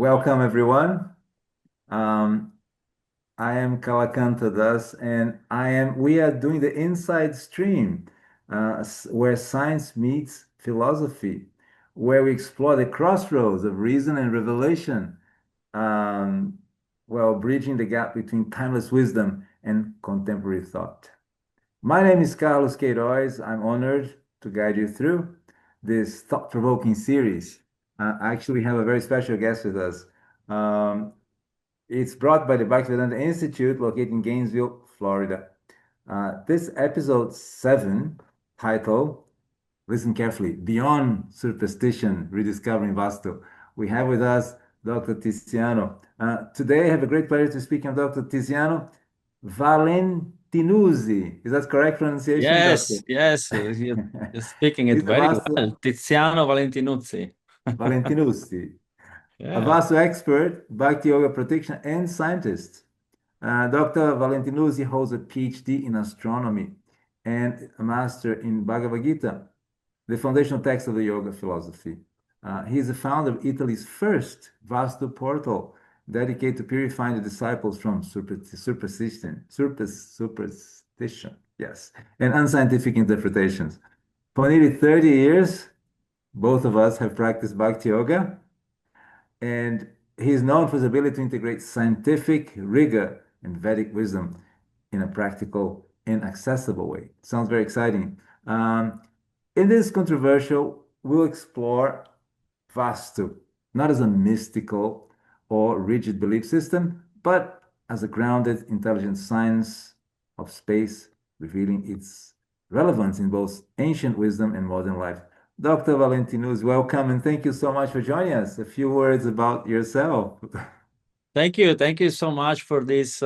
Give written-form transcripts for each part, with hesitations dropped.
Welcome, everyone. Um, I am Kalakanta Das, and we are doing the Inside Stream, where science meets philosophy, where we explore the crossroads of reason and revelation, um, while bridging the gap between timeless wisdom and contemporary thought. My name is Carlos Queiroz. I'm honored to guide you through this thought-provoking series. I actually have a very special guest with us. Um, it's brought by the Bhaktivedanta Institute located in Gainesville, Florida. This episode 7, title, listen carefully, Beyond Superstition, Rediscovering Vastu. We have with us Dr. Tiziano. Today I have a great pleasure to speak of Dr. Tiziano Valentinuzzi. Is that correct pronunciation, Doctor? Yes, yes, you're speaking it He's a very Vastu well. Tiziano Valentinuzzi. Valentinuzzi, a Yeah, Vastu expert, Bhakti Yoga practitioner, and scientist. Dr. Valentinuzzi holds a PhD in astronomy and a master in Bhagavad Gita, the foundational text of the yoga philosophy. He is the founder of Italy's first Vastu portal dedicated to purifying the disciples from superstition, yes, and unscientific interpretations. For nearly 30 years, both of us have practiced Bhakti Yoga, and he's known for his ability to integrate scientific rigor and Vedic wisdom in a practical and accessible way. Sounds very exciting. In this controversial, we'll explore Vastu, not as a mystical or rigid belief system, but as a grounded, intelligent science of space, revealing its relevance in both ancient wisdom and modern life. Dr. Valentinus, welcome and thank you so much for joining us. A few words about yourself. thank you so much for this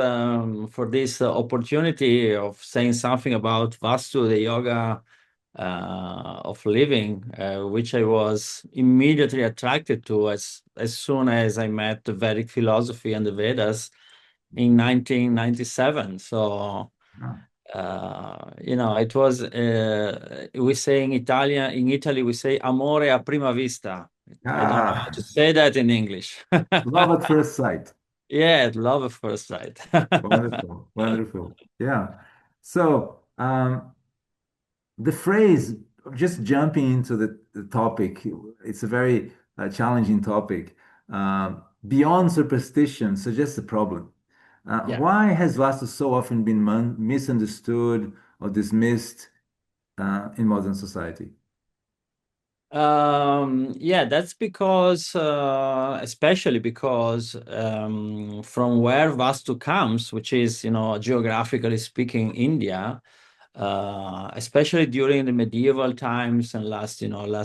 opportunity of saying something about Vastu, the yoga of living, which I was immediately attracted to as soon as I met the Vedic philosophy and the Vedas in 1997. So. Ah, It was, we say in Italian, in Italy, we say amore a prima vista. I don't know how to ah, say that in English. love at first sight. Yeah, love at first sight. Wonderful, wonderful. Yeah. So, the phrase, just jumping into the topic, it's a very challenging topic. Beyond superstition suggests a problem. Yeah. Why has Vastu so often been misunderstood or dismissed in modern society? Yeah, that's because, especially because from where Vastu comes, which is, geographically speaking, India, especially during the medieval times and last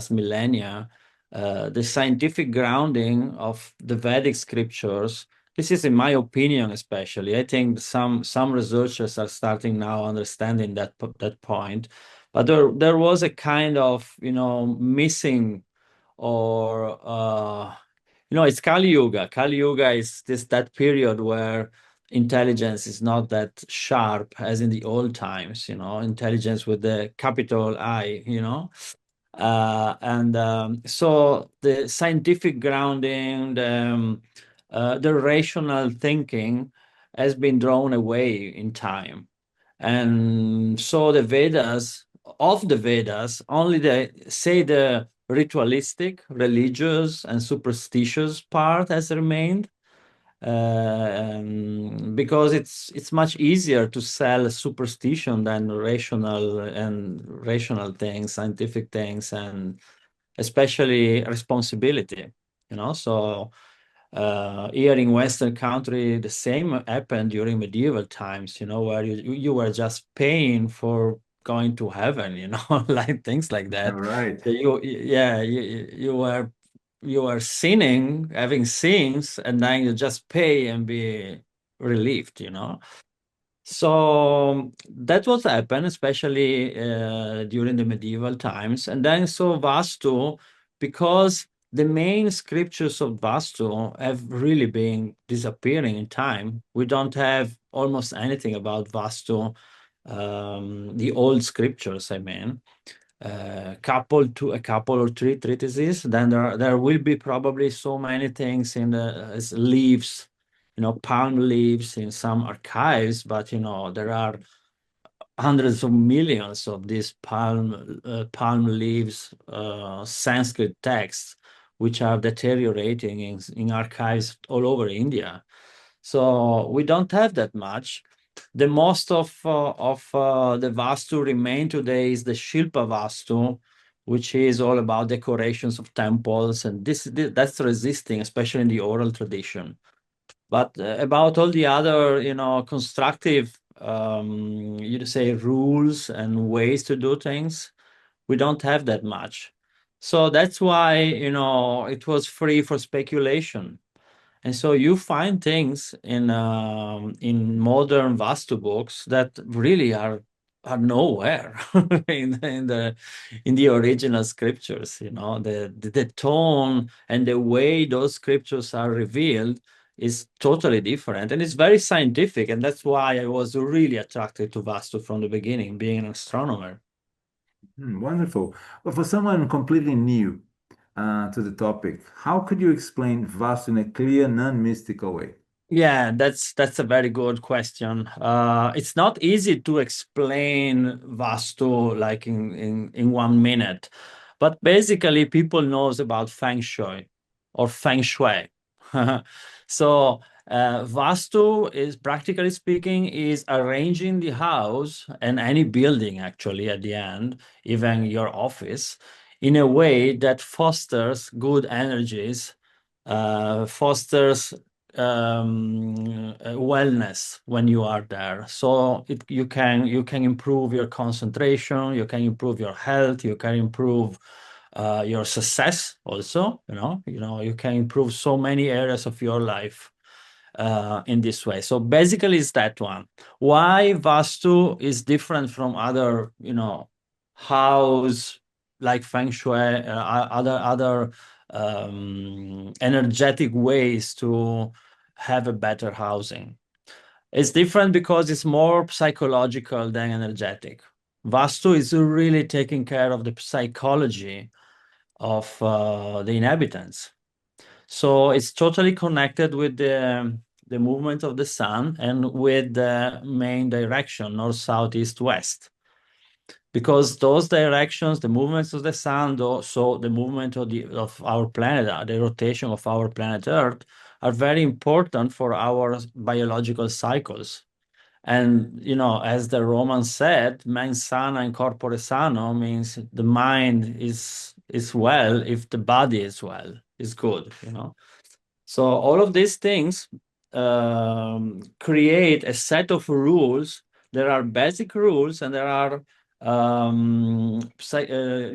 millennia, the scientific grounding of the Vedic scriptures. This is, in my opinion, especially. I think some researchers are starting now understanding that point, but there was a kind of missing or it's Kali Yuga. Kali Yuga is that period where intelligence is not that sharp as in the old times, intelligence with the capital I. And so the scientific grounding, the rational thinking has been drawn away in time. And so the Vedas, only the ritualistic, religious, and superstitious part has remained, because it's much easier to sell superstition than rational things, scientific things, and especially responsibility. So here in Western country, the same happened during medieval times. Where you were just paying for going to heaven. Like things like All that. right. So you were sinning, having sins, and then you just pay and be relieved. So that was happened, especially during the medieval times. And then so Vastu, because the main scriptures of Vastu have really been disappearing in time. We don't have almost anything about Vastu, the old scriptures, I mean. a couple or three treatises. Then there will be probably so many things in the as leaves, palm leaves in some archives, but there are hundreds of millions of these palm leaves Sanskrit texts, which are deteriorating in archives all over India. So we don't have that much. The most of the Vastu remain today is the Shilpa Vastu, which is all about decorations of temples, and that's resisting, especially in the oral tradition. But about all the other, constructive, you say rules and ways to do things, we don't have that much. So that's why, it was free for speculation. And so you find things in modern Vastu books that really are nowhere in the original scriptures. The tone and the way those scriptures are revealed is totally different, and it's very scientific. And that's why I was really attracted to Vastu from the beginning, being an astronomer. Wonderful. But for someone completely new to the topic, how could you explain Vastu in a clear, non-mystical way? Yeah, that's a very good question. It's not easy to explain Vastu like in 1 minute, but basically people knows about Feng Shui or Feng Shui. So Vastu is, practically speaking, is arranging the house and any building actually at the end, even your office, in a way that fosters good energies, fosters wellness when you are there. So you can improve your concentration, you can improve your health, you can improve your success also. You can improve so many areas of your life in this way. So basically, it's that one. Why Vastu is different from other, house like Feng Shui, other energetic ways to have a better housing. It's different because it's more psychological than energetic. Vastu is really taking care of the psychology of the inhabitants. So it's totally connected with the movement of the sun and with the main direction, north, south, east, west. Because those directions, the movements of the sun, so the movement of our planet, the rotation of our planet Earth, are very important for our biological cycles. And as the Romans said, mens sana in corpore sano means the mind is well if the body is well, is good. So all of these things create a set of rules. There are basic rules, and there are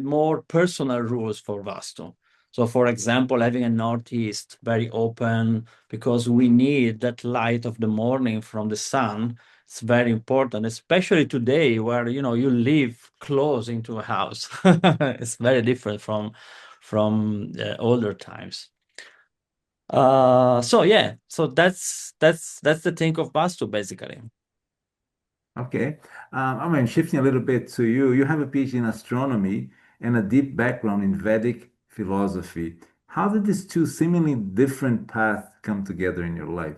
more personal rules for Vastu. So, for example, having a northeast very open, because we need that light of the morning from the sun. It's very important, especially today where you live close into a house. It's very different from older times. So yeah, so that's the thing of Bastu basically. Okay. I mean, shifting a little bit to you, you have a PhD in astronomy and a deep background in Vedic philosophy. How did these two seemingly different paths come together in your life?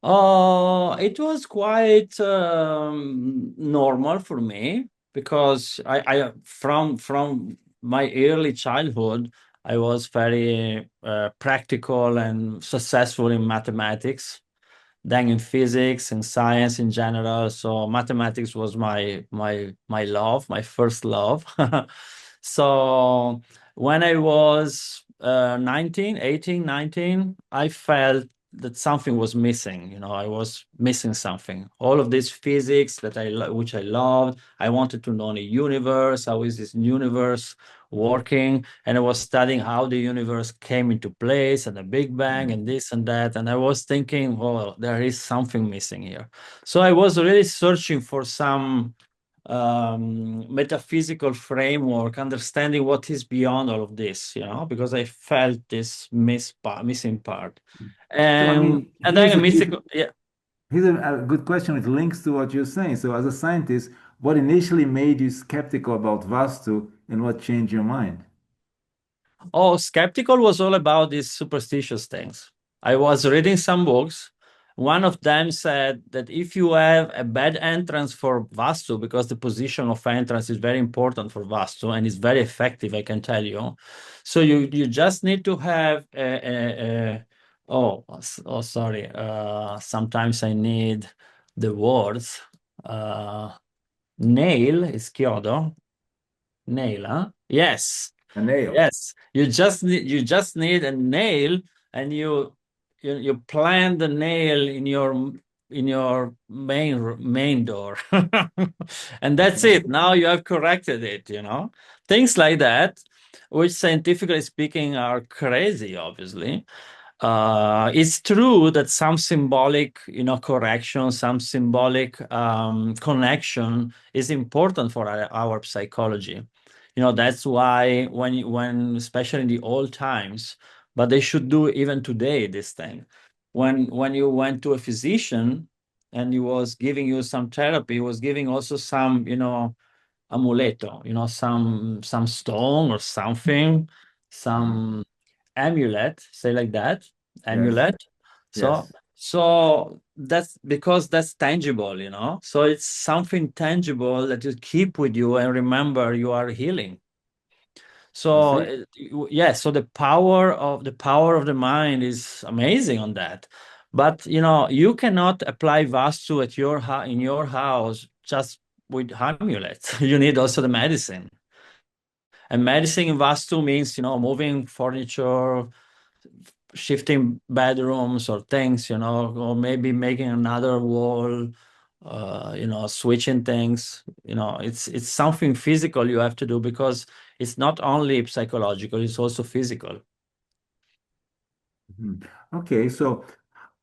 It was quite normal for me because I from my early childhood I was very practical and successful in mathematics, then in physics and science in general. So mathematics was my love, my first love. So when I was 19, 18, 19, I felt that something was missing. I was missing something. All of this physics that which I loved, I wanted to know the universe. How is this universe working? And I was studying how the universe came into place and the Big Bang and this and that. And I was thinking, well, there is something missing here. So I was really searching for some metaphysical framework, understanding what is beyond all of this, because I felt this missing part. So, I And mean, and then a mystical, yeah. here's a good question which links to what you're saying. So, as a scientist, what initially made you skeptical about Vastu and what changed your mind? Oh, skeptical was all about these superstitious things. I was reading some books. One of them said that if you have a bad entrance for Vastu, because the position of entrance is very important for Vastu and is very effective, I can tell you. So you just need to have oh, sorry. Sometimes I need the words. Uh, Nail is chiodo. Nail, huh? Yes. A nail. Yes, you just need a nail, and you plant the nail in your main door, and that's Okay. it. Now you have corrected it. You know, things like that, which scientifically speaking are crazy, obviously. It's true that some symbolic, correction, some symbolic connection is important for our psychology. That's why when especially in the old times, but they should do even today this thing. When you went to a physician and he was giving you some therapy, he was giving also some, amuleto, some stone or something, Uh, some amulet, say like that, yes. amulet. So Yes. so that's because that's tangible, so it's something tangible that you keep with you and remember you are healing. I So see. yeah, so the power of the mind is amazing on that. But you cannot apply Vastu at in your house just with amulets. You need also the medicine. And medicine in Vastu means, moving furniture, shifting bedrooms or things, or maybe making another wall, switching things. It's something physical you have to do because it's not only psychological, it's also physical. Mhm. Okay, so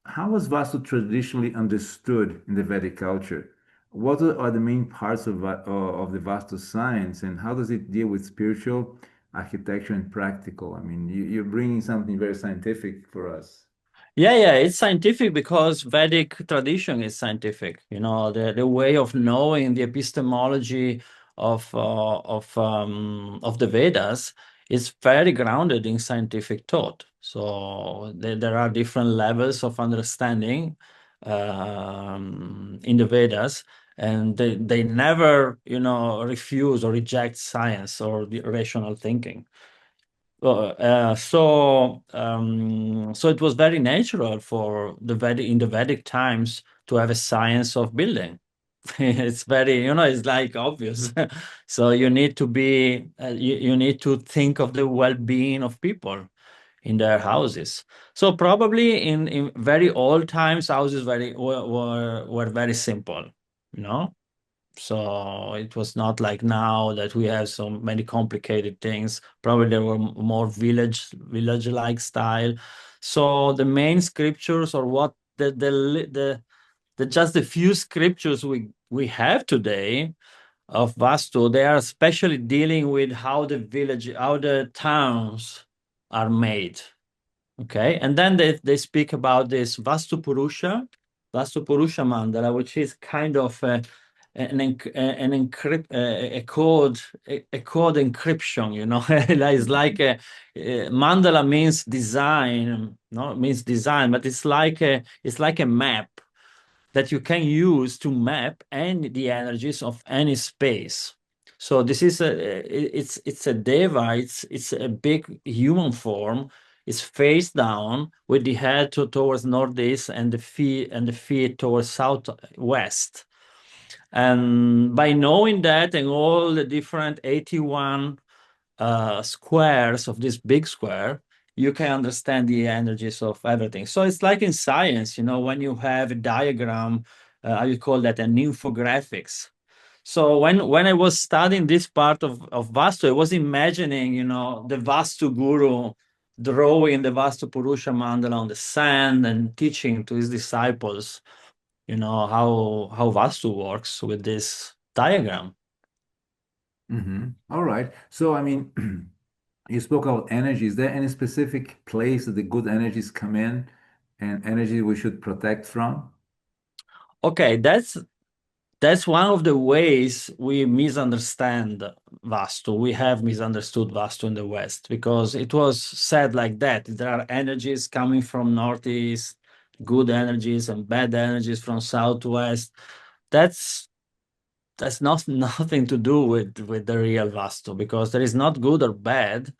how was Vastu traditionally understood in the Vedic culture? What are the main parts of the Vastu science, and how does it deal with spiritual, architecture, and practical? I mean, you're bringing something very scientific for us. Yeah, it's scientific because Vedic tradition is scientific. The way of knowing the epistemology of the Vedas is very grounded in scientific thought. So there are different levels of understanding in the Vedas, and they never, refuse or reject science or the rational thinking. So it was very natural for in the Vedic times to have a science of building. It's very, it's like obvious. So you need to you need to think of the well-being of people in their houses. So probably in very old times, houses were very simple, you know. So it was not like now that we have so many complicated things. Probably there were more village-like style. So the main scriptures, or what the just the few scriptures we have today of Vastu, they are especially dealing with how the towns are made. Okay, and then they speak about this Vastu Purusha mandala, which is kind of an encrypt a code encryption. It's like mandala means design, no, it means design, but it's like a map that you can use to map the energies of any space. So this is it's a deva, it's a big human form. It's face down with the head towards northeast and the feet towards southwest. And by knowing that and all the different 81 squares of this big square, you can understand the energies of everything. So it's like in science, when you have a diagram, I would call that an infographics. So when I was studying this part of Vastu, I was imagining, the Vastu guru drawing the Vastu Purusha mandala on the sand and teaching to his disciples, how Vastu works with this diagram. All right. So, I mean, you spoke about energy. Is there any specific place that the good energies come in and energy we should protect from? Okay, that's one of the ways we misunderstand Vastu. We have misunderstood Vastu in the West because it was said like that. There are energies coming from Northeast, good energies and bad energies from Southwest. That's that's not nothing to do with the real Vastu because there is not good or bad.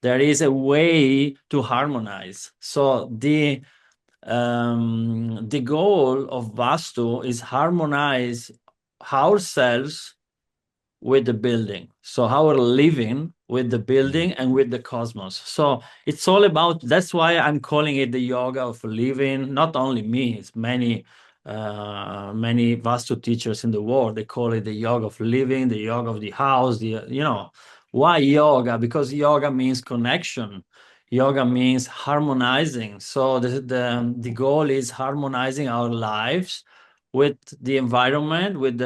There is a way to harmonize. So the goal of Vastu is harmonize ourselves with the building. So our living with the building and with the cosmos. So it's all about, that's why I'm calling it the yoga of living. Not only me, it's many Vastu teachers in the world. They call it the yoga of living, the yoga of the house, why yoga? Because yoga means connection. Yoga means harmonizing. So the goal is harmonizing our lives with the environment, with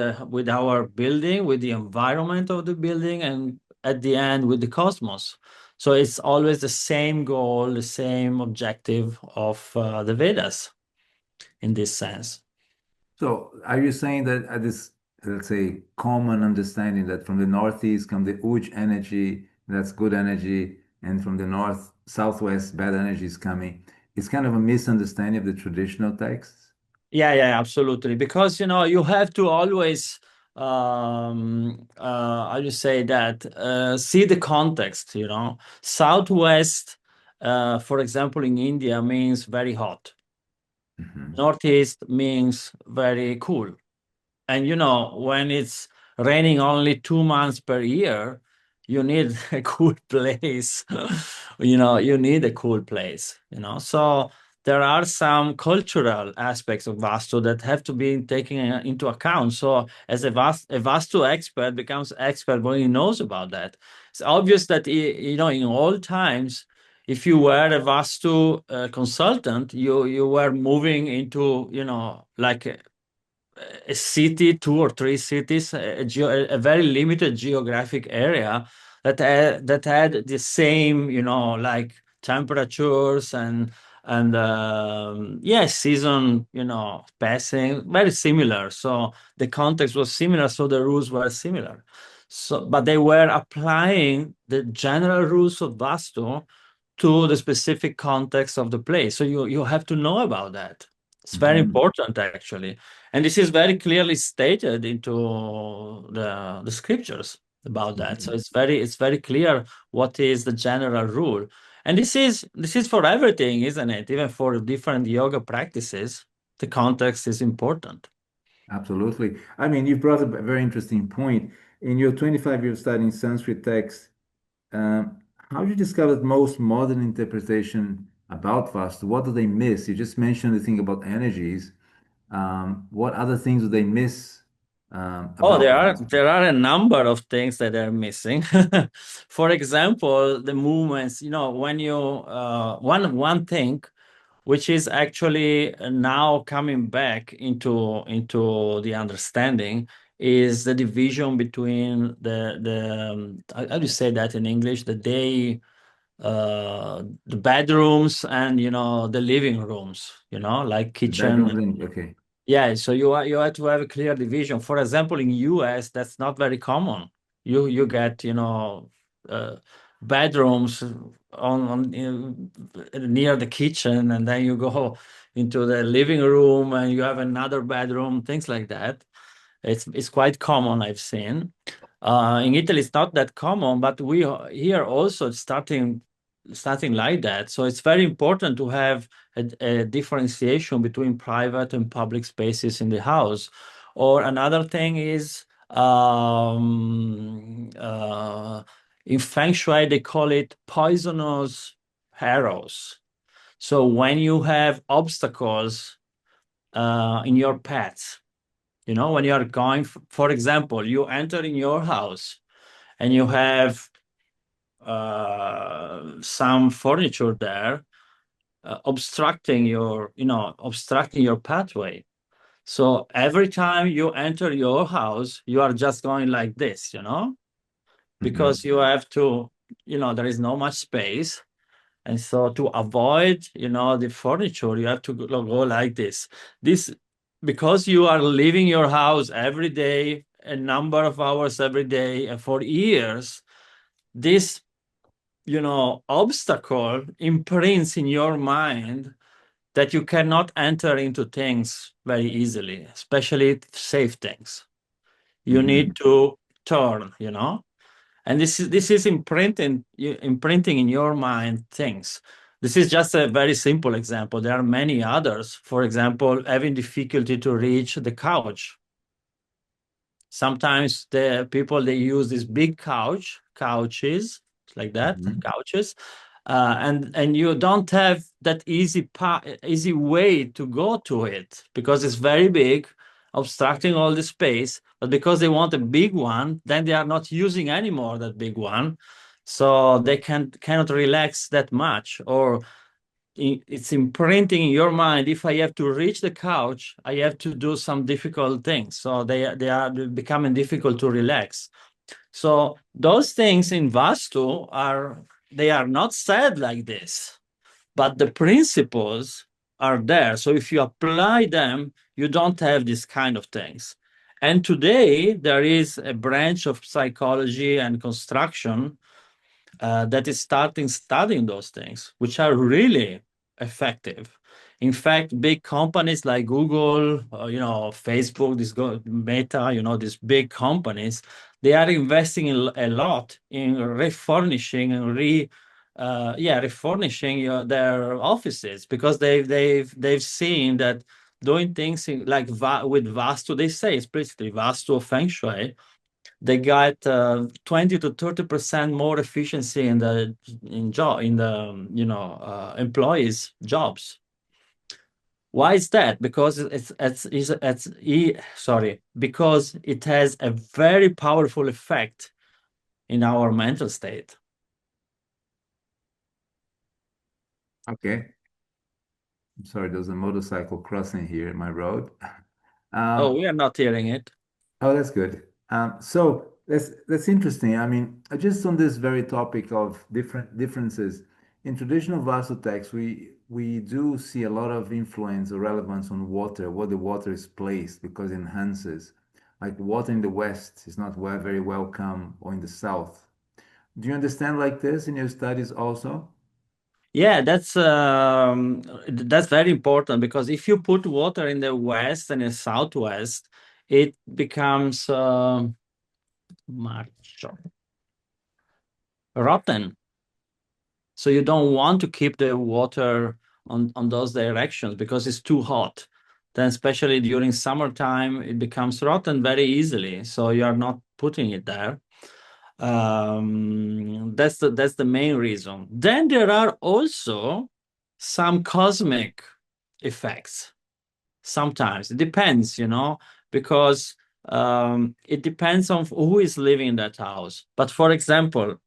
our building, with the environment of the building, and at the end with the cosmos. So it's always the same goal, the same objective of the Vedas in this sense. So are you saying that this, let's say, common understanding that from the northeast come the Uj energy, that's good energy, and from the north, southwest, bad energy is coming, it's kind of a misunderstanding of the traditional texts? Yeah, yeah, absolutely. Because you have to always how do you say that see the context. Southwest, for example, in India means very hot. Mhm. Northeast means very cool. And when it's raining only 2 months per year, you need a cool place. You need a cool place. So there are some cultural aspects of Vastu that have to be taken into account. So as a Vastu expert becomes expert when he knows about that. It's obvious that in all times, if you were a Vastu consultant, you were moving into like a city, 2 or 3 cities, a very limited geographic area that had the same, like temperatures and yeah, season, passing, very similar. So the context was similar, so the rules were similar. So, but they were applying the general rules of Vastu to the specific context of the place. So you have to know about that. It's very Mhm. important, actually. And this is very clearly stated into the scriptures about that. So Mhm. it's very clear what is the general rule. And this is for everything, isn't it? Even for different yoga practices, the context is important. Absolutely. I mean, you brought up a very interesting point. In your 25 years studying Sanskrit text, how do you discover the most modern interpretation about Vastu? What do they miss? You just mentioned the thing about energies. What other things do they miss Oh, about there are Vastu? there are a number of things that are missing. For example, the movements. When you one thing which is actually now coming back into the understanding is the division between the how do you say that in English? The bedrooms and the living rooms. Like The kitchen. bedroom link. Okay. Yeah, so you have to have a clear division. For example, in US, that's not very common. You get uh, bedrooms near the kitchen, and then you go into the living room, and you have another bedroom, things like that. It's quite common, I've seen. In Italy, it's not that common, but we are here also starting like that. So it's very important to have a differentiation between private and public spaces in the house. Or another thing is in Feng Shui, they call it poisonous arrows. So when you have obstacles in your path, when you are going, for example, you enter in your house and you have some furniture there obstructing your pathway. So every time you enter your house, you are just going like this, because Mhm. you have to, there is no much space. And so to avoid, the furniture, you have to go like this. This because you are leaving your house every day, a number of hours every day, and for years, this, obstacle imprints in your mind that you cannot enter into things very easily, especially safe things. You need Hmm. to turn, and this is imprinting in your mind things. This is just a very simple example. There are many others. For example, having difficulty to reach the couch. Sometimes the people, they use these big couches like that, Hmm. couches, and you don't have that easy way to go to it because it's very big, obstructing all the space. But because they want a big one, then they are not using anymore that big one, so they cannot relax that much. Or it's imprinting in your mind, if I have to reach the couch, I have to do some difficult things, so they are becoming difficult to relax. So those things in Vastu are not said like this, but the principles are there. So if you apply them, you don't have these kind of things. And today there is a branch of psychology and construction that is starting studying those things, which are really effective. In fact, big companies like Google, Facebook, Meta, these big companies, they are investing a lot in refurnishing and refurnishing their offices, because they've seen that doing things with Vastu, they say explicitly Vastu Feng Shui, they got 20 to 30% more efficiency in the employees' jobs. Why is that? Because because it has a very powerful effect in our mental state. Okay. I'm sorry, there's a motorcycle crossing here in my road. Oh, Um, we are not hearing it. oh, that's good. So that's interesting. I mean, just on this very topic of differences in traditional Vastu texts, we do see a lot of influence or relevance on water, what the water is placed, because it enhances. Like water in the West is not very welcome, or in the South. Do you understand like this in your studies also? Yeah, that's very important, because if you put water in the west and the southwest, it becomes much rotten. So you don't want to keep the water on those directions because it's too hot. Then, especially during summertime, it becomes rotten very easily. So you are not putting it there. That's the main reason. Then there are also some cosmic effects. Sometimes it depends, because it depends on who is living in that house. But for example,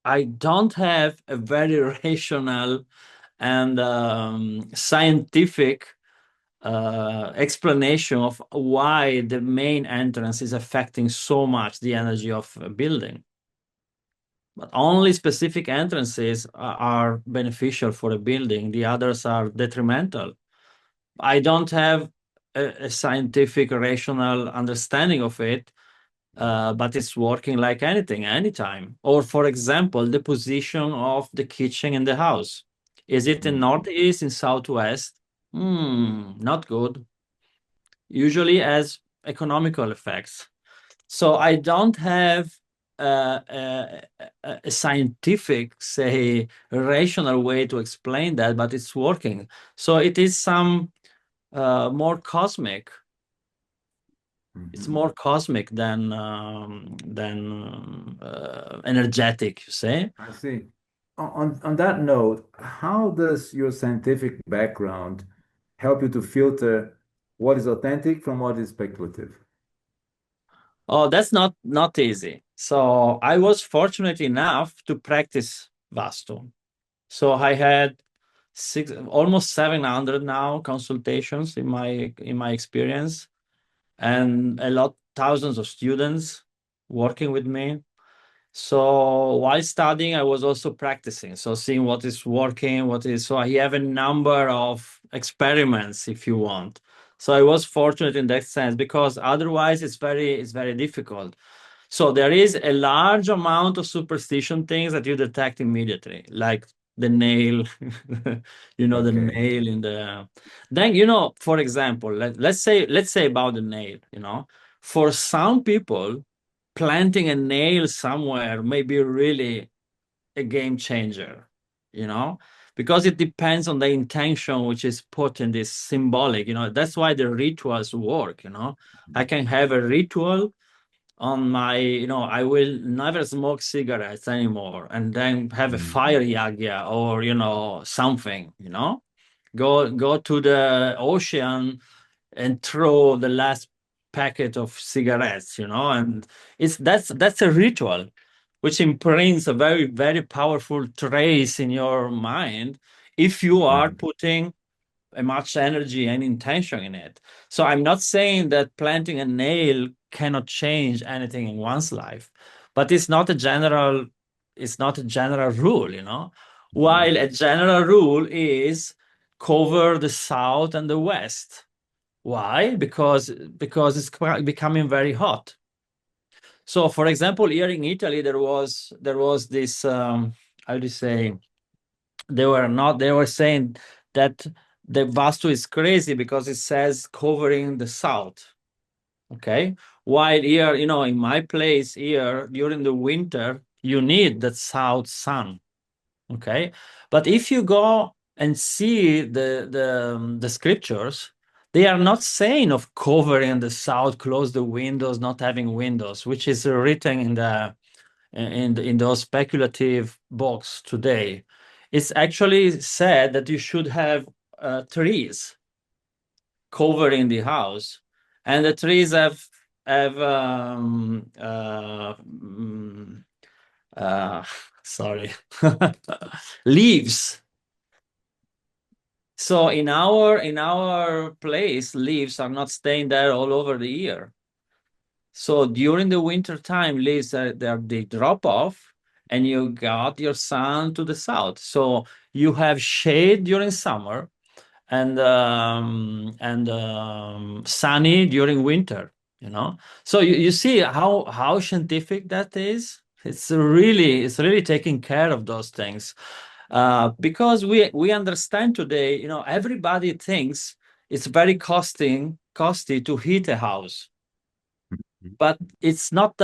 I don't have a very rational and scientific explanation of why the main entrance is affecting so much the energy of a building. But only specific entrances are beneficial for a building, the others are detrimental. I don't have a scientific, rational understanding of it, but it's working like anything, anytime. Or, for example, the position of the kitchen in the house. Is it in Mhm. northeast, in southwest? Not good. Usually has economical effects. So I don't have a scientific, say, rational way to explain that, but it's working. So it is some more cosmic. It's Mhm. more cosmic than energetic, you say. I see. On that note, how does your scientific background help you to filter what is authentic from what is speculative? Oh, that's not easy. So I was fortunate enough to practice Vastu. So I had almost 700 now consultations in my experience, and thousands of students working with me. So while studying, I was also practicing. So seeing what is working, so I have a number of experiments, if you want. So I was fortunate in that sense, because otherwise it's very difficult. So there is a large amount of superstition things that you detect immediately, like the nail, the Okay. nail in the. Then, for example, let's say about the nail, for some people, planting a nail somewhere may be really a game changer, you know, because it depends on the intention which is put in this symbolic, that's why the rituals work, I can have a ritual on my, I will never smoke cigarettes anymore, and then have a Mm. fire yagya, or, something, go to the ocean and throw the last packet of cigarettes, and that's a ritual which imprints a very, very powerful trace in your mind if you are Mm. putting much energy and intention in it. So I'm not saying that planting a nail cannot change anything in one's life, but it's not a general rule, Mm. While a general rule is cover the south and the west. Why? Because it's becoming very hot. So, for example, here in Italy, there was this, how do you say, they were saying that the Vastu is crazy because it says covering the south. Okay. While here, in my place here during the winter, you need that south sun. Okay. But if you go and see the scriptures, they are not saying of covering the south, close the windows, not having windows, which is written in those speculative books today. It's actually said that you should have trees covering the house, and the trees have uh, sorry, leaves. So in our place, leaves are not staying there all over the year. So during the winter time, leaves they drop off, and you got your sun to the south. So you have shade during summer, and sunny during winter. So you see how scientific that is. It's really taking care of those things, because we understand today. Everybody thinks it's very costly to heat a house, but it's not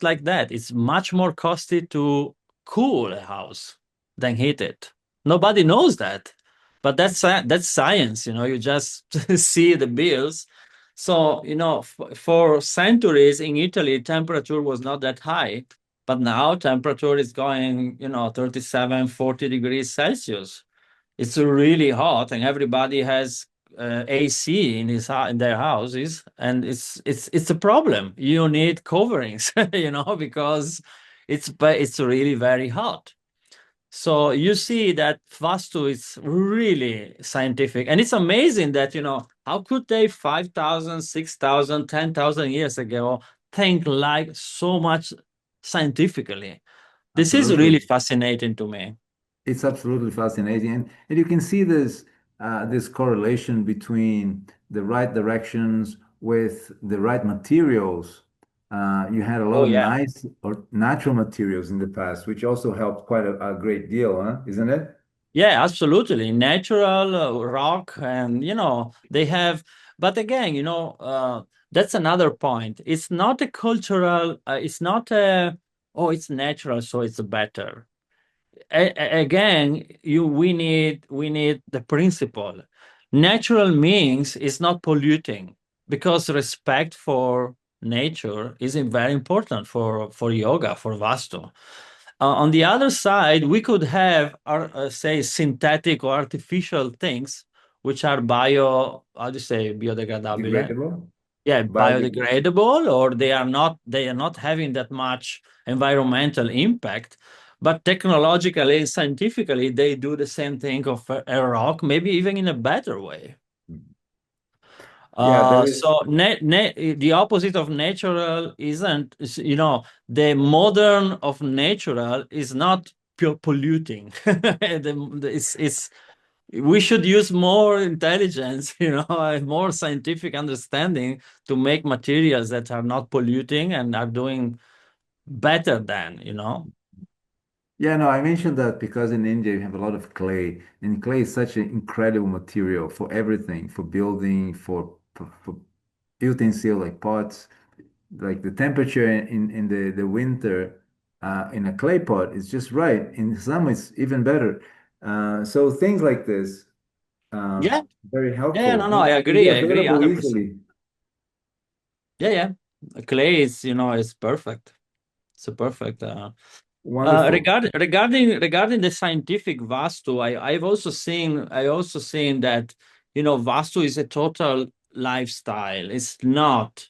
like that. It's much more costly to cool a house than heat it. Nobody knows that, but that's science. You just see the bills. So, for centuries in Italy, temperature was not that high, but now temperature is going, 37, 40 degrees Celsius. It's really hot, and everybody has AC in their houses, and it's a problem. You need coverings, because it's really very hot. So you see that Vastu is really scientific, and it's amazing that, how could they 5,000, 6,000, 10,000 years ago think like so much scientifically? This is really Absolutely. fascinating to me. It's absolutely fascinating. And you can see this correlation between the right directions with the right materials. You had a lot Oh of yeah. nice or natural materials in the past, which also helped quite a great deal, huh? Isn't it? Yeah, absolutely. Natural rock, and they have, but again, that's another point. It's not a cultural, it's not a, oh, it's natural, so it's better. Again, we need the principle. Natural means it's not polluting, because respect for nature is very important for yoga, for Vastu. On the other side, we could have, say, synthetic or artificial things, which are how do you say, biodegradabile? Degradable, Yeah, biodegradable. biodegradable, or they are not having that much environmental impact. But technologically and scientifically, they do the same thing of a rock, maybe even in a better way. Yeah, there is. So the opposite of natural isn't, the modern of natural is not pure polluting. It's we should use more intelligence, and more scientific understanding to make materials that are not polluting and are doing better than. Yeah, no, I mentioned that because in India you have a lot of clay, and clay is such an incredible material for everything, for building, for utensil like pots. Like the temperature in the winter in a clay pot is just right. In summer, it's even better. So things like this, Yeah, very yeah, helpful. no, no, And I will be agree, I agree, available 100%. easily. Yeah, yeah. Clay is perfect. It's a perfect. Wonderful. Regarding the scientific Vastu, I also seen that Vastu is a total lifestyle. It's not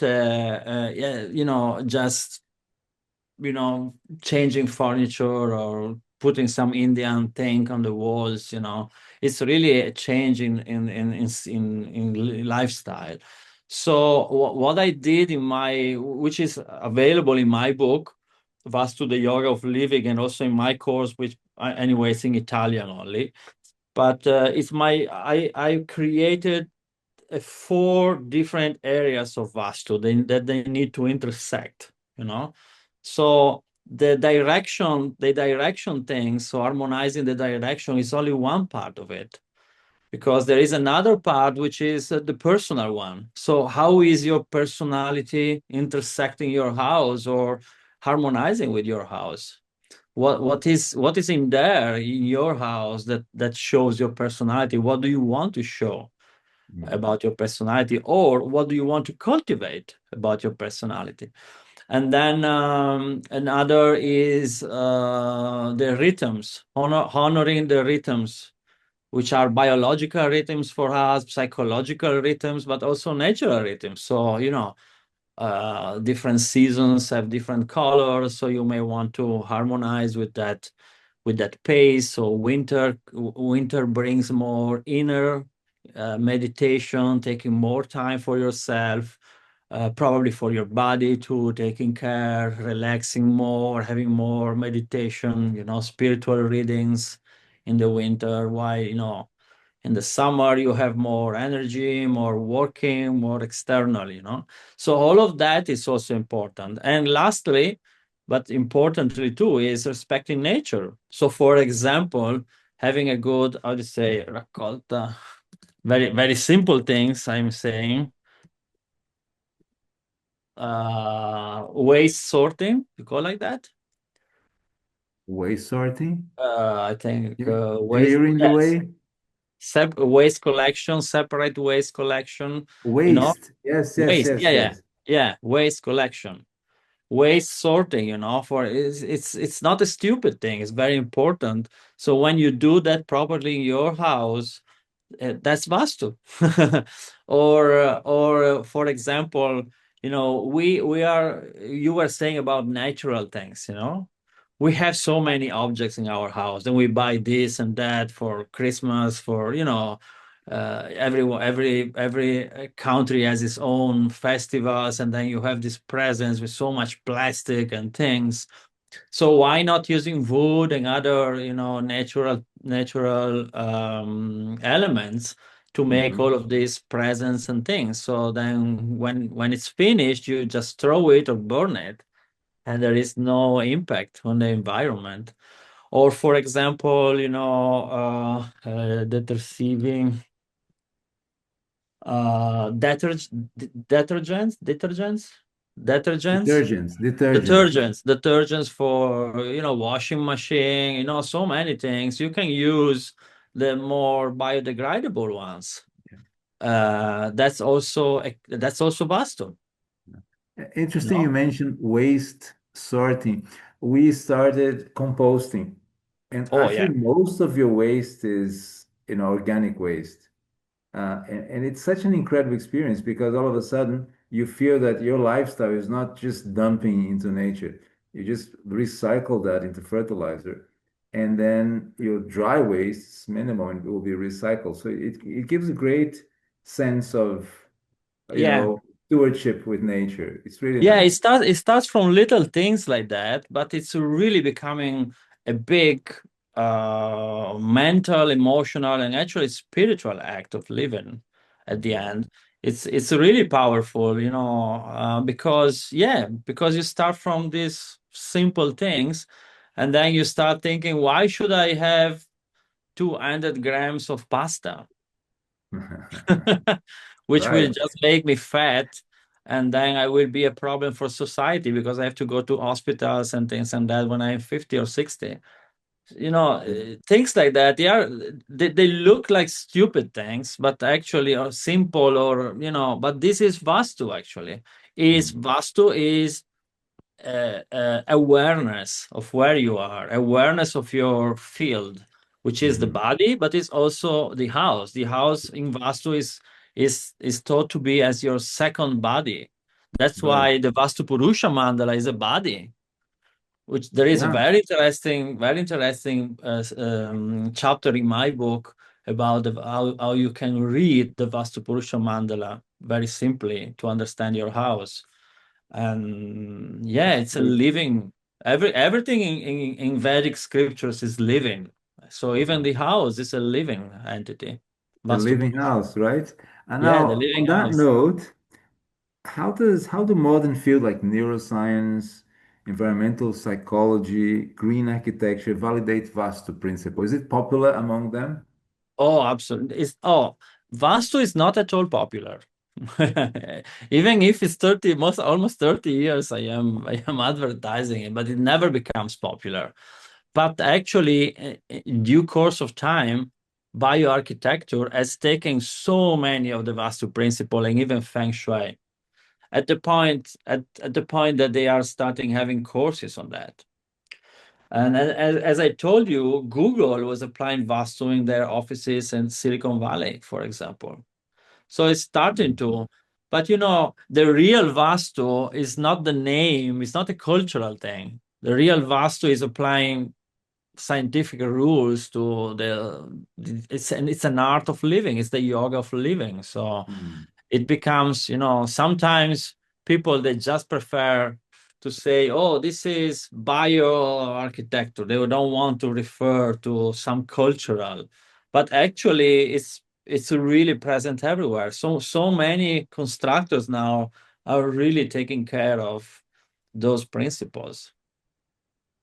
yeah, just you know changing furniture or putting some Indian thing on the walls. It's really a change in lifestyle. So what I did which is available in my book, Vastu, the Yoga of Living, and also in my course, which anyway it's in Italian only. But I created four different areas of Vastu that they need to intersect. So the direction thing, so harmonizing the direction is only one part of it, because there is another part which is the personal one. So how is your personality intersecting your house or harmonizing with your house? What is in there in your house that shows your personality? What do you want to show Mhm. about your personality, or what do you want to cultivate about your personality? And then another is the rhythms, honoring the rhythms, which are biological rhythms for us, psychological rhythms, but also natural rhythms. So different seasons have different colors, so you may want to harmonize with that pace. So winter brings more inner meditation, taking more time for yourself, probably for your body too, taking care, relaxing more, having more meditation, spiritual readings in the winter. Why, in the summer you have more energy, more working, more external. So all of that is also important. And lastly, but importantly too, is respecting nature. So for example, having a good, how to say, raccolta, very very simple things I'm saying. Waste sorting, you call like that. Waste sorting, I think waste, clearing the yes. way. Waste collection, separate waste collection, you know Waste. Yes, yes, waste, yeah, yes, yeah, yes. yeah, waste collection, waste sorting, for it's not a stupid thing, it's very important. So when you do that properly in your house, that's Vastu. Or for example, you were saying about natural things. We have so many objects in our house, and we buy this and that for Christmas, for every country has its own festivals, and then you have these presents with so much plastic and things. So why not using wood and other, natural elements to make Mhm. all of these presents and things? So then when it's finished, you just throw it or burn it, and there is no impact on the environment. Or for example, that receiving detergents Detergents, detergents. detergents for washing machine, so many things. You can use the more biodegradable ones. That's also Vastu. Interesting you No. mentioned waste sorting. We started composting, and Oh actually yeah. most of your waste is, organic waste. And it's such an incredible experience because all of a sudden you feel that your lifestyle is not just dumping into nature. You just recycle that into fertilizer. And then your dry waste is minimal and will be recycled. So it gives a great sense of, Yeah. stewardship with nature. It's really Yeah, it nice. starts it starts from little things like that, but it's really becoming a big. mental, emotional, and actually spiritual act of living at the end. It's really powerful, because because you start from these simple things, and then you start thinking, why should I have 200 grams of pasta? Which will Right. just make me fat, and then I will be a problem for society because I have to go to hospitals and things and that when I'm 50 or 60. Things like that, they look like stupid things, but actually are simple, or but this is Vastu. Actually, is Mhm. Vastu is awareness of where you are, awareness of your field, which is the Mhm. body, but it's also the house. The house in Vastu is thought to be as your second body. That's Right. why the Vastu Purusha mandala is a body, which there is a Yeah. very interesting chapter in my book about how you can read the Vastu Purusha mandala very simply to understand your house. And yeah, it's a living, everything in Vedic scriptures is living. So even the house is a living entity. The Vastu living Purusha. house, right? And Yeah, the now, living on that house. note, how do modern fields like neuroscience, environmental psychology, green architecture validate Vastu principle? Is it popular among them? Oh, absolutely. Vastu is not at all popular. Even if it's 30, almost 30 years I am advertising it, but it never becomes popular. But actually, in due course of time, bioarchitecture has taken so many of the Vastu principle and even Feng Shui at the point that they are starting having courses on that. And as I told you, Google was applying Vastu in their offices in Silicon Valley, for example. So it's starting to, but the real Vastu is not the name, it's not a cultural thing. The real Vastu is applying scientific rules to it's an art of living, it's the yoga of living. So Mhm. it becomes, sometimes people they just prefer to say, oh, this is bioarchitecture. They don't want to refer to some cultural, but actually it's really present everywhere. So many constructors now are really taking care of those principles.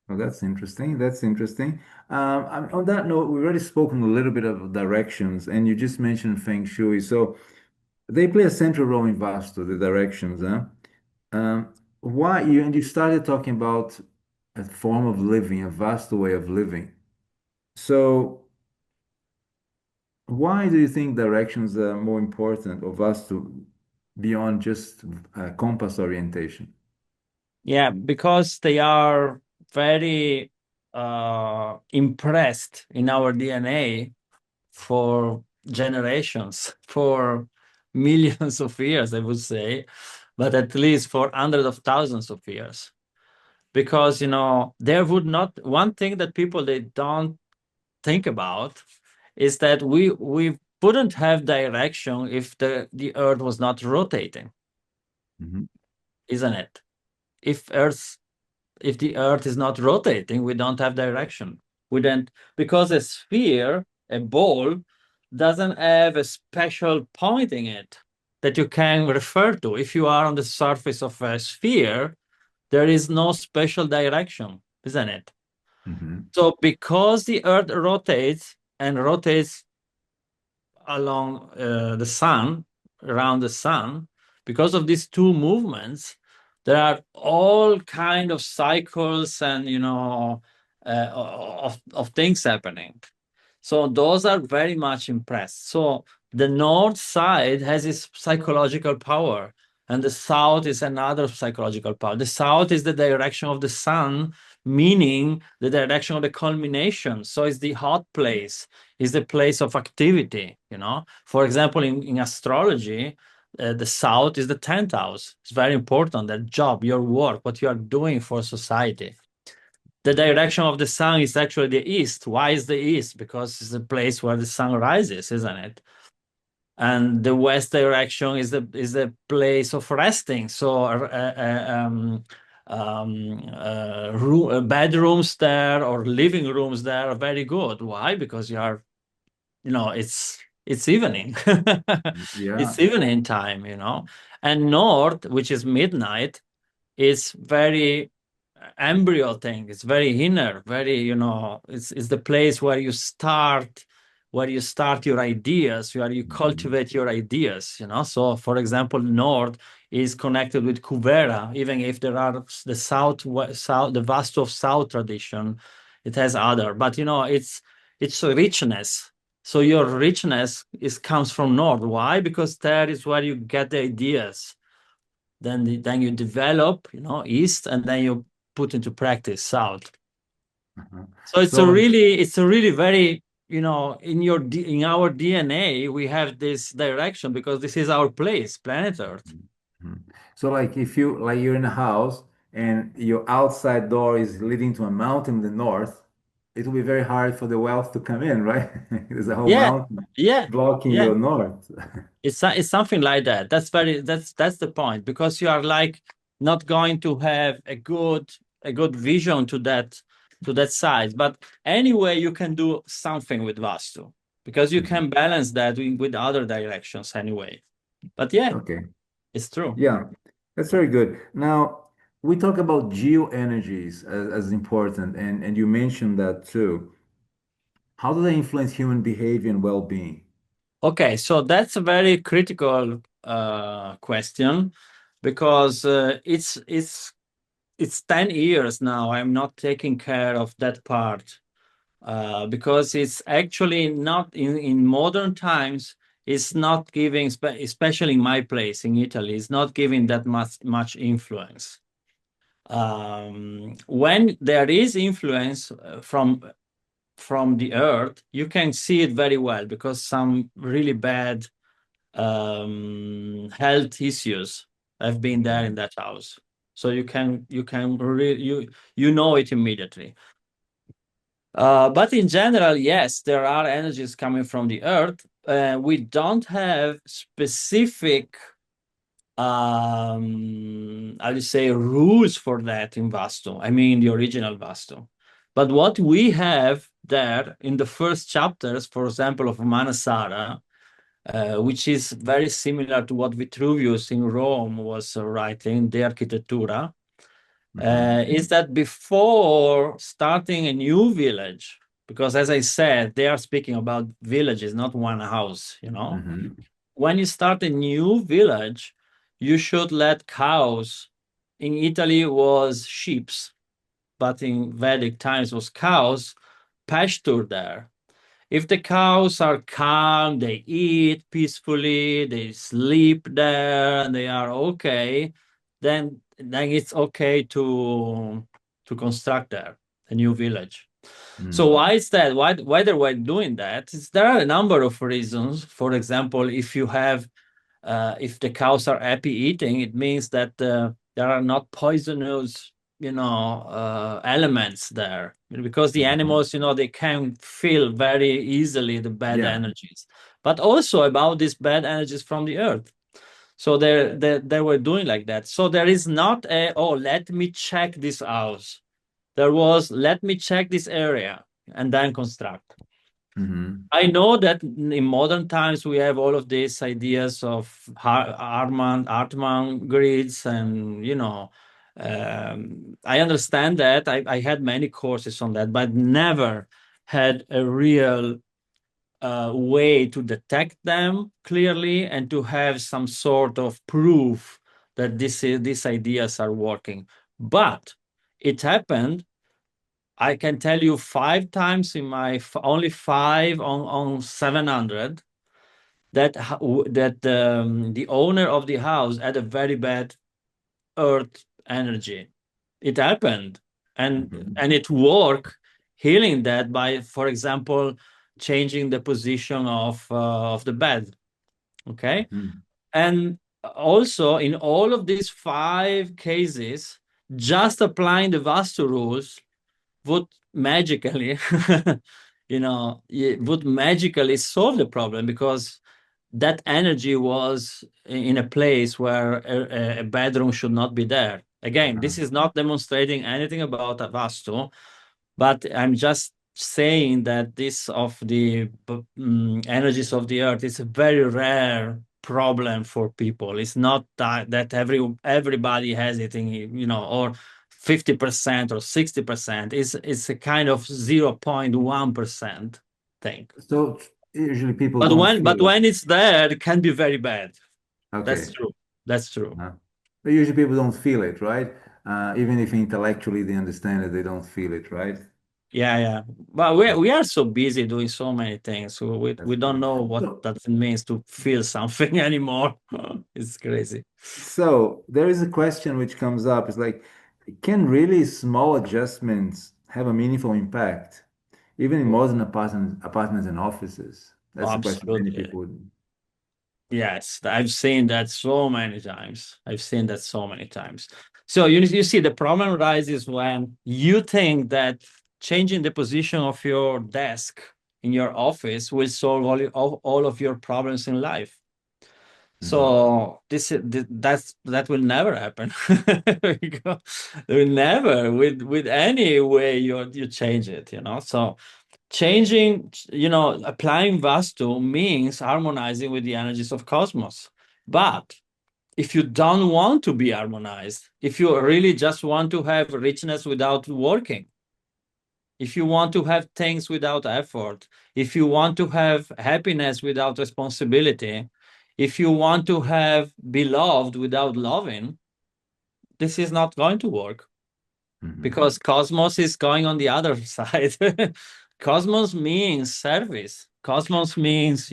Oh, that's interesting. That's interesting. On that note, we've already spoken a little bit of directions, and you just mentioned Feng Shui. So they play a central role in Vastu, the directions, huh? Why you and you started talking about a form of living, a vast way of living. So why do you think directions are more important or Vastu beyond just compass orientation? Yeah, because they are very impressed in our DNA for generations, for millions of years, I would say, but at least for hundreds of thousands of years. Because there would not one thing that people they don't think about is that we wouldn't have direction if the Earth was not rotating, Mhm. isn't it? If the Earth is not rotating, we don't have direction. We don't, because a sphere, a ball, doesn't have a special point in it that you can refer to. If you are on the surface of a sphere, there is no special direction, isn't it? Mhm. So because the Earth rotates and rotates along the sun, around the sun, because of these two movements, there are all kind of cycles and of things happening. So those are very much impressed. So the north side has its psychological power, and the south is another psychological power. The south is the direction of the sun, meaning the direction of the culmination. So it's the hot place, is the place of activity. For example, in astrology, the south is the 10th house. It's very important, that job, your work, what you are doing for society. The direction of the sun is actually the east. Why is the east? Because it's the place where the sun rises, isn't it? And the west direction is the place of resting. So bedrooms there or living rooms there are very good. Why? Because it's evening. Yeah. It's evening time, and north, which is midnight, is very embryo thing. It's very inner, very, it's the place where you start your ideas, where you Mhm. cultivate your ideas, So, for example, north is connected with Kuvera, even if there are the south, the Vastu of South tradition, it has other, but it's a richness. So your richness comes from north. Why? Because there is where you get the ideas. Then you develop, east, and then you put into practice south. Uh-huh. So So like, it's a really very, in our DNA we have this direction because this is our place, planet Earth. mhm. So like if you're in a house and your outside door is leading to a mountain in the north, it will be very hard for the wealth to come in, right? There's a whole Yeah, mountain yeah, blocking yeah. your north. It's something like that. That's the point, because you are like not going to have a good vision to that size. But anyway, you can do something with Vastu because you Mhm. can balance that with other directions anyway. But yeah, Okay. it's true. Yeah, that's very good. Now, we talk about geo energies as important, and you mentioned that too. How do they influence human behavior and well-being? Okay, so that's a very critical question because it's 10 years now I'm not taking care of that part, because it's actually not in modern times. It's not giving, especially in my place in Italy, it's not giving that much influence. When there is influence from the earth, you can see it very well because some really bad health issues have been there in Mhm. that house. So you know it immediately. But in general, yes, there are energies coming from the earth. We don't have specific, I would say, rules for that in Vastu. I mean, the original Vastu. But what we have there in the first chapters, for example, of Manasara, which is very similar to what Vitruvius in Rome was writing, De Architectura, Mhm. is that before starting a new village, because as I said, they are speaking about villages, not one house. Mhm. When you start a new village, you should let cows. In Italy was sheeps, but in Vedic times was cows pasture there. If the cows are calm, they eat peacefully, they sleep there, and they are okay, then it's okay to construct there a new village. So Mhm. why is that? Why they were doing that? There are a number of reasons. For example, if the cows are happy eating, it means that there are not poisonous, elements there, because the Mhm. animals, they can feel very easily the bad Yeah. energies, but also about these bad energies from the earth. So they were doing like that. So there is not let me check this house. There was, let me check this area and then construct. Mhm. I know that in modern times we have all of these ideas of Hartman grids, and I understand that. I had many courses on that, but never had a real way to detect them clearly and to have some sort of proof that these ideas are working. But it happened. I can tell you 5 times in my only five on 700 that the owner of the house had a very bad earth energy. It happened, and Mhm. and it worked, healing that by, for example, changing the position of the bed. Okay, Mhm. and also in all of these 5 cases, just applying the Vastu rules would magically, it would magically solve the problem, because that energy was in a place where a bedroom should not be there. Again, Uh-huh. this is not demonstrating anything about Vastu, but I'm just saying that this of the energies of the earth is a very rare problem for people. It's not that everybody has it in, or 50% or 60%. It's a kind of 0.1% thing. So usually people But don't when feel but it. when it's there, it can be very bad. That's Okay. true. That's true. Uh-huh. But usually people don't feel it, right? Even if intellectually they understand it, they don't feel it, right? Yeah, yeah. But we are so busy doing so many things, so we That's don't true. know what So, that means to feel something anymore. It's crazy. so there is a question which comes up. It's like, can really small adjustments have a meaningful impact, even in modern apartments and offices? That's the question many Absolutely. people would. Yes, I've seen that so many times. I've seen that so many times. So you see, the problem arises when you think that changing the position of your desk in your office will solve all of your problems in life. Mhm. So that will never happen. Because it will never with any way you change it, So changing, applying Vastu means harmonizing with the energies of cosmos. But if you don't want to be harmonized, if you really just want to have richness without working, if you want to have things without effort, if you want to have happiness without responsibility, if you want to have beloved without loving, this is not going to work Mhm. because cosmos is going on the other side. Cosmos means service. Cosmos means,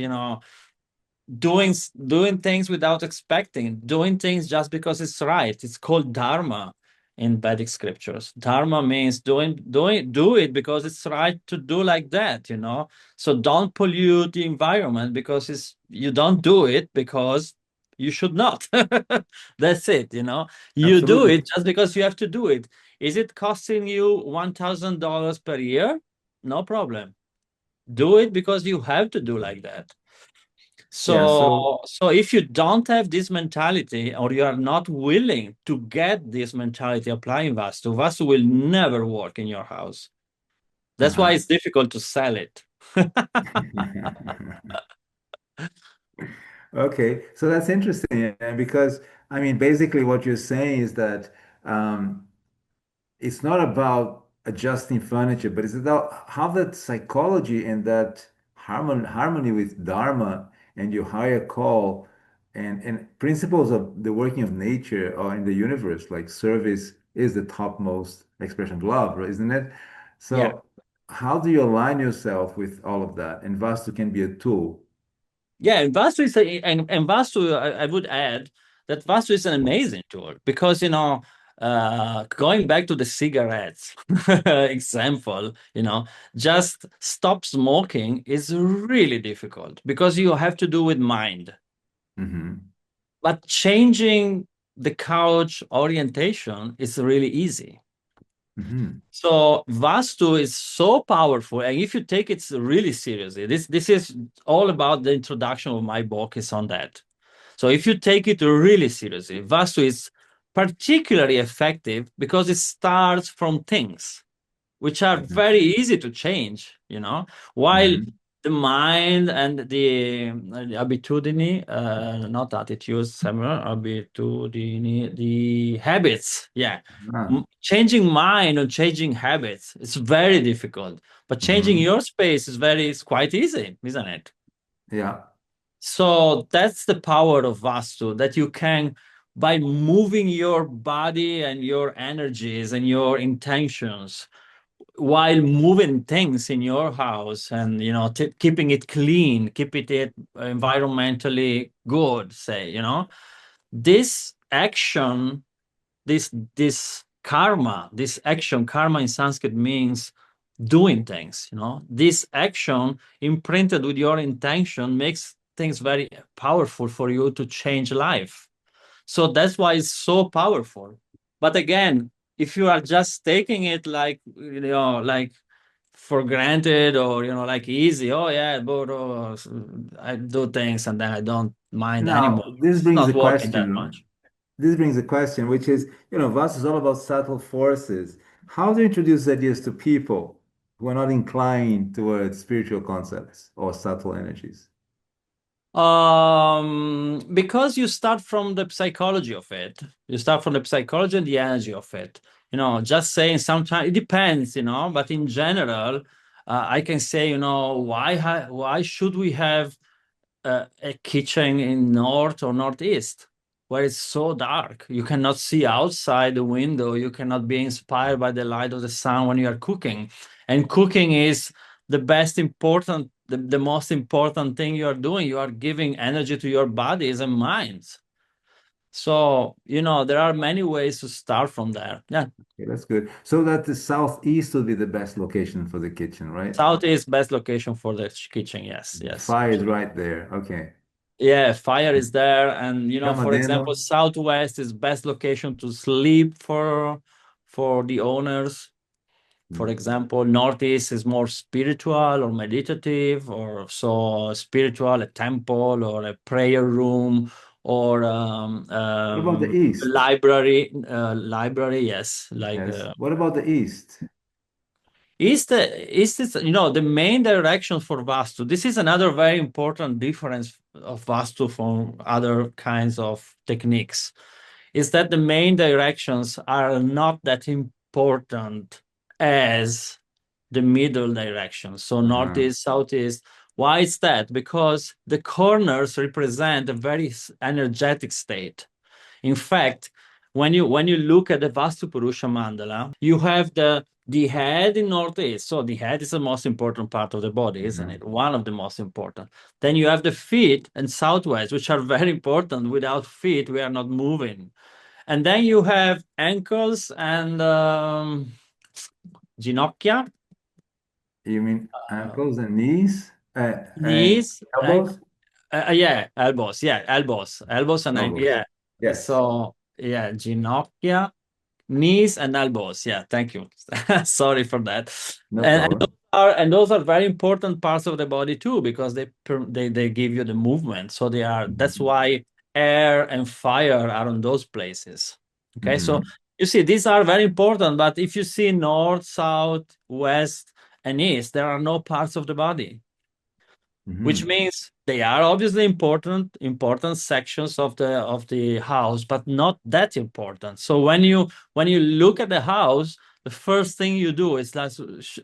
doing things without expecting, doing things just because it's right. It's called dharma in Vedic scriptures. Dharma means do it because it's right to do like that, So don't pollute the environment because you don't do it because you should not. That's it, You do Absolutely. it just because you have to do it. Is it costing you $1,000 per year? No problem. Do it because you have to do like that. Yeah. So So if you don't have this mentality or you are not willing to get this mentality applying Vastu, Vastu will never work in your house. That's why uh-huh. it's difficult to sell it. Okay, so that's interesting, and because I mean, basically, what you're saying is that um, it's not about adjusting furniture, but it's about how that psychology and that harmony with Dharma and your higher call and principles of the working of nature or in the universe, like service is the topmost expression of love, right? Isn't it? Yeah. So, how do you align yourself with all of that? And Vastu can be a tool. Yeah, and Vastu and Vastu, I would add that Vastu is an amazing tool because going back to the cigarettes example, just stop smoking is really difficult because you have to do with mind. Hmm. But changing the couch orientation is really easy. Hmm. So Vastu is so powerful, and if you take it really seriously, this is all about the introduction of my book is on that. So if you take it really seriously, Vastu is particularly effective because it starts from things which are Hmm. very easy to change, while Hmm. the mind and the abitudini, not attitudes, similar abitudini, the habits, yeah. Ah. Changing mind or changing habits, it's very difficult. But changing Hmm. your space is quite easy, isn't it? Yeah. So that's the power of Vastu, that you can, by moving your body and your energies and your intentions, while moving things in your house and keeping it clean, keeping it environmentally good, say, this action, this karma, this action, karma in Sanskrit means doing things, this action imprinted with your intention makes things very powerful for you to change life. So that's why it's so powerful. But again, if you are just taking it like, like for granted or, like easy, oh yeah, but I do things and then I don't mind anymore. Now, this It's brings not the working that question, much. this brings a question, which is, Vastu is all about subtle forces. How do you introduce ideas to people who are not inclined towards spiritual concepts or subtle energies? Because you start from the psychology of it. You start from the psychology and the energy of it. Just saying sometimes it depends, but in general, I can say, why should we have a kitchen in north or northeast where it's so dark? You cannot see outside the window. You cannot be inspired by the light of the sun when you are cooking. And cooking is the most important thing you are doing. You are giving energy to your bodies and minds. So, there are many ways to start from there. Yeah. Okay, that's good. So that the southeast would be the best location for the kitchen, right? Southeast best location for the kitchen. Yes, yes. Fire is right there. Okay. Yeah, fire is there, and Cama for example, dentro. southwest is best location to sleep for the owners. For Mm. example, northeast is more spiritual or meditative, or so spiritual, a temple or a prayer room or What about the east? library. Library, yes, like Yes. What about the east? East is, the main direction for Vastu. This is another very important difference of Vastu from other kinds of techniques, is that the main directions are not that important as the middle direction. So Uh-huh. northeast, southeast. Why is that? Because the corners represent a very energetic state. In fact, when you look at the Vastu Purusha mandala, you have the head in northeast. So the head is the most important part of the body, isn't Uh-huh. it? One of the most important. Then you have the feet and southwest, which are very important. Without feet, we are not moving. And then you have ankles and ginocchia, You mean uh, ankles and knees? knees, Elbows? yeah, elbows, and Elbows. yeah. Yes. So yeah, ginocchia, knees and elbows. Yeah, thank you. Sorry for that. No And problem. those are very important parts of the body too, because they give you the movement. So that's Mhm. why air and fire are on those places. Okay, so Mhm. you see these are very important, but if you see north, south, west, and east, there are no parts of the body, which Mhm. means they are obviously important sections of the house, but not that important. So when you look at the house, the first thing you do is like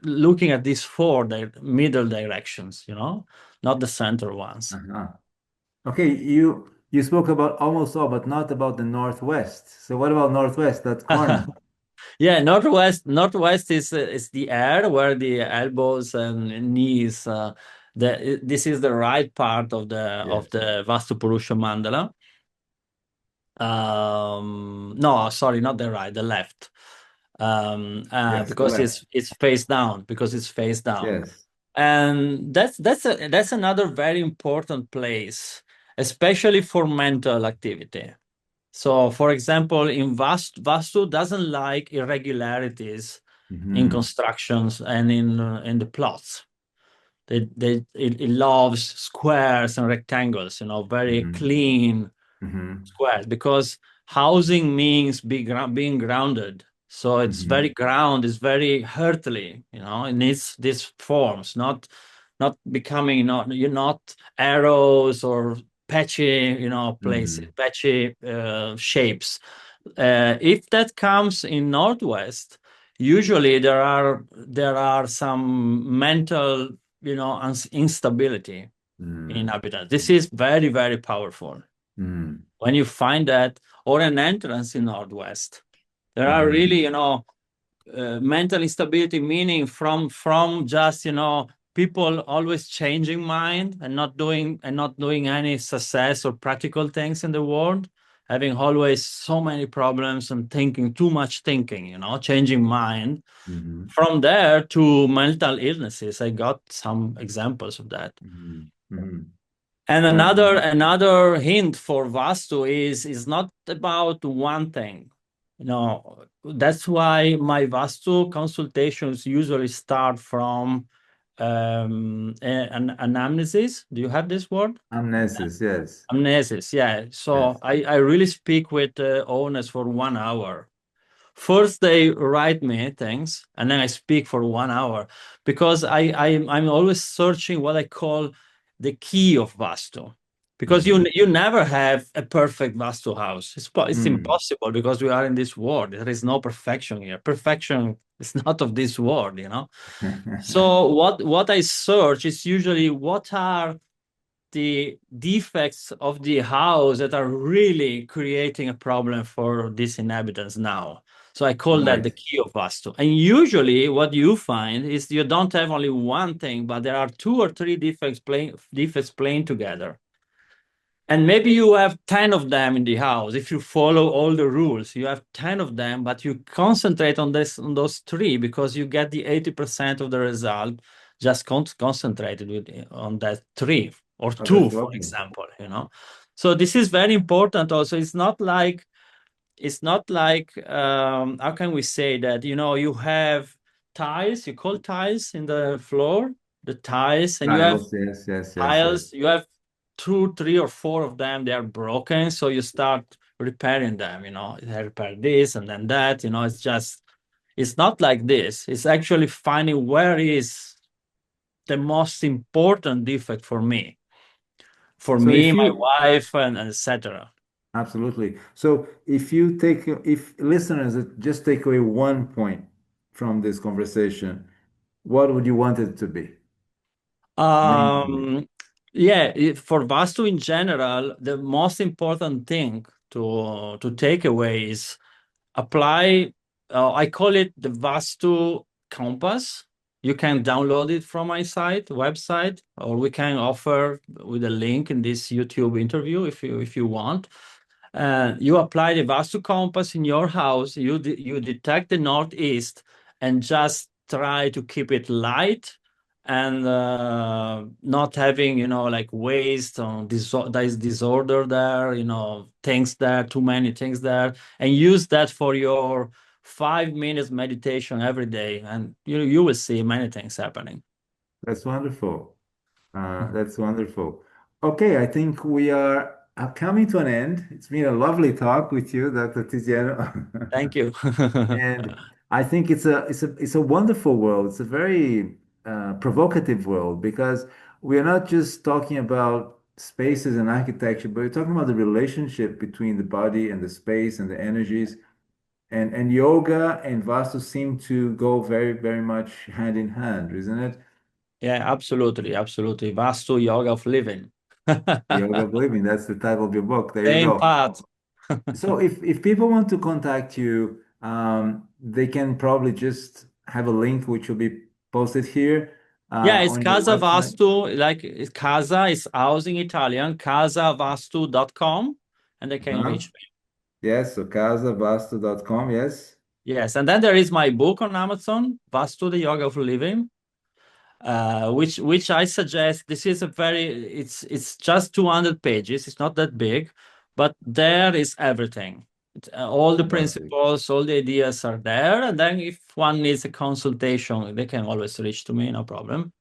looking at these four middle directions, not the center ones. Uh-huh. Okay, you spoke about almost all, but not about the northwest. So what about northwest, that corner? Yeah, northwest is the air where the elbows and knees. This is the right part of Yes. the Vastu Purusha mandala. No, sorry, not the right, the left. Yes, the Because left. it's face down. Yes. And that's another very important place, especially for mental activity. So, for example, in Vastu doesn't like irregularities in Mm-hmm. constructions and in the plots. It loves squares and rectangles, very Mm-hmm. clean Mm-hmm. squares, because housing means being grounded. So it's Mm-hmm. very ground, is very earthly, it needs these forms, not becoming, you're not arrows or patchy, places, Mm-hmm. patchy shapes. If that comes in northwest, usually there are some mental, instability in Mm-hmm. inhabitants. This is very, very powerful Mm-hmm. when you find that, or an entrance in northwest. There are Mm-hmm. really, mental instability, meaning from just, people always changing mind and not doing any success or practical things in the world, having always so many problems and thinking too much, thinking, changing mind. Mm-hmm. From there to mental illnesses, I got some examples of that. Mm-hmm. Mm-hmm. And another Um, another hint for Vastu is not about one thing. That's why my Vastu consultations usually start from an anamnesis. Do you have this word? Amnesis, yes. Amnesis, yeah. So Yes. I really speak with owners for 1 hour. First, they write me things, and then I speak for 1 hour because I'm always searching what I call the key of Vastu. Because Hmm. you never have a perfect Vastu house. It's Hmm. impossible because we are in this world. There is no perfection here. Perfection is not of this world, you know. So what I search is usually what are the defects of the house that are really creating a problem for these inhabitants now. So I call that the Right. key of Vastu. And usually what you find is you don't have only one thing, but there are two or three defects playing together. And maybe you have 10 of them in the house. If you follow all the rules, you have 10 of them, but you concentrate on those three because you get the 80% of the result just concentrated on that three or Oh, two, that's for lovely. example, you know. So this is very important also. It's not like how can we say that, you know, you have tiles, you call tiles in the floor, the tiles, and you have Tiles, yes, yes, yes, yes. tiles, you have two, three, or four of them, they are broken. So you start repairing them, you know, I repair this and then that, you know, it's not like this. It's actually finding where is the most important defect for So me, if my you, wife, and etc. absolutely. So if listeners just take away one point from this conversation, what would you want it to be? Main point. Um, yeah, for Vastu in general, the most important thing to take away is apply. I call it the Vastu Compass. You can download it from my website, or we can offer with a link in this YouTube interview if you want. You apply the Vastu Compass in your house. You detect the northeast and just try to keep it light and not having, you know, like waste or there is disorder there, you know, things there, too many things there, and use that for your 5 minutes meditation every day, and you will see many things happening. That's wonderful. That's wonderful. Okay, I think we are coming to an end. It's been a lovely talk with you, Dr. Tiziano. Thank you. And I think it's a wonderful world. It's a very provocative world because we are not just talking about spaces and architecture, but we're talking about the relationship between the body and the space and the energies. And yoga and Vastu seem to go very, very much hand in hand, isn't it? Yeah, absolutely, absolutely. Vastu yoga of living. Yoga of Living, that's the title of your book. There you Same go. path. So if people want to contact you, they can probably just have a link which will be posted here Yeah, it's on your Casa website. Vastu, like Casa is house in Italian, casavastu.com, and they can Uh-huh. reach me. Yes, so casavastu.com, yes. Yes, and then there is my book on Amazon, Vastu, the Yoga of Living, which I suggest. This is a very, it's just 200 pages. It's not that big, but there is everything. All the Fantastic. principles, all the ideas are there. And then if one needs a consultation, they can always reach to me, no problem.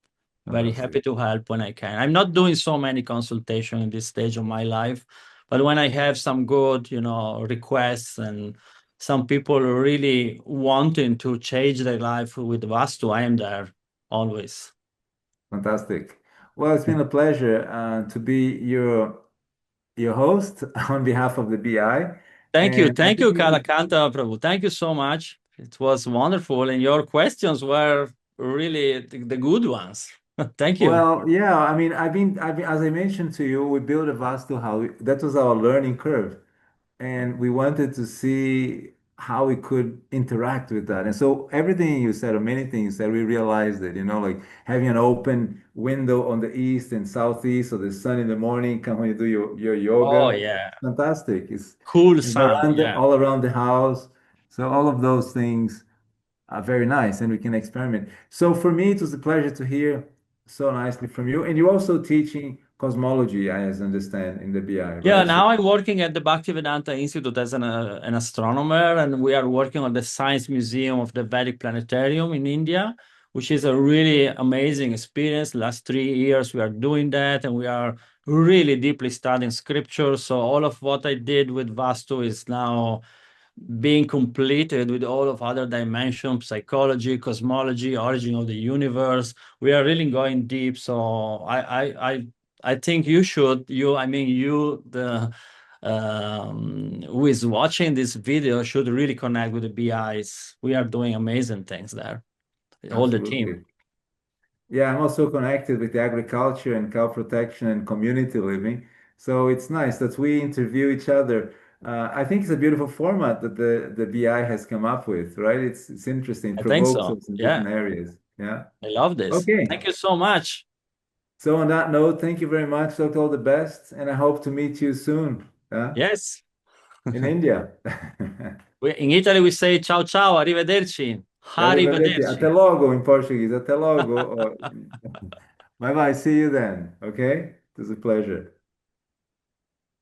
Very happy Fantastic. to help when I can. I'm not doing so many consultations in this stage of my life, but when I have some good, you know, requests and some people really wanting to change their life with Vastu, I am there always. Fantastic. Well, it's been a pleasure to be your host on behalf of the BI. Thank you. And I Thank think you, it would, Kalakanta Prabhu. Thank you so much. It was wonderful. And your questions were really the good ones. Thank you. well, yeah, I mean, as I mentioned to you, we built a Vastu house. That was our learning curve. And we wanted to see how we could interact with that. And so everything you said, or many things you said, we realized that, like having an open window on the east and southeast, so the sun in the morning come when you do your Oh, yoga. yeah. Fantastic. It's Cool and sun. veranda Yeah. all around the house. So all of those things are very nice and we can experiment. So for me, it was a pleasure to hear so nicely from you. And you're also teaching cosmology, I understand, in the BI, Yeah, right? So now I'm working at the Bhaktivedanta Institute as an astronomer, and we are working on the Science Museum of the Vedic Planetarium in India. which is a really amazing experience. Last 3 years we are doing that, and we are really deeply studying scripture. So all of what I did with Vastu is now being completed with all of other dimensions, psychology, cosmology, origin of the universe. We are really going deep. So I think you should, I mean, the who is watching this video should really connect with the BIs. We are doing amazing things there, all the team. Absolutely. Yeah, I'm also connected with agriculture and cow protection and community living. So it's nice that we interview each other. I think it's a beautiful format that the BI has come up with, right? It's interesting, I think provokes so. us in Yeah, different areas. Yeah. I love this. Okay. Thank you so much. So on that note, thank you very much. Dr. All the best, and I hope to meet you soon. Yeah, Yes. in India. In Italy, we say ciao ciao, arrivederci. Arrivederci. Até Arrivederci. logo em português. Até logo. Bye bye. See you then. Okay? It was a pleasure.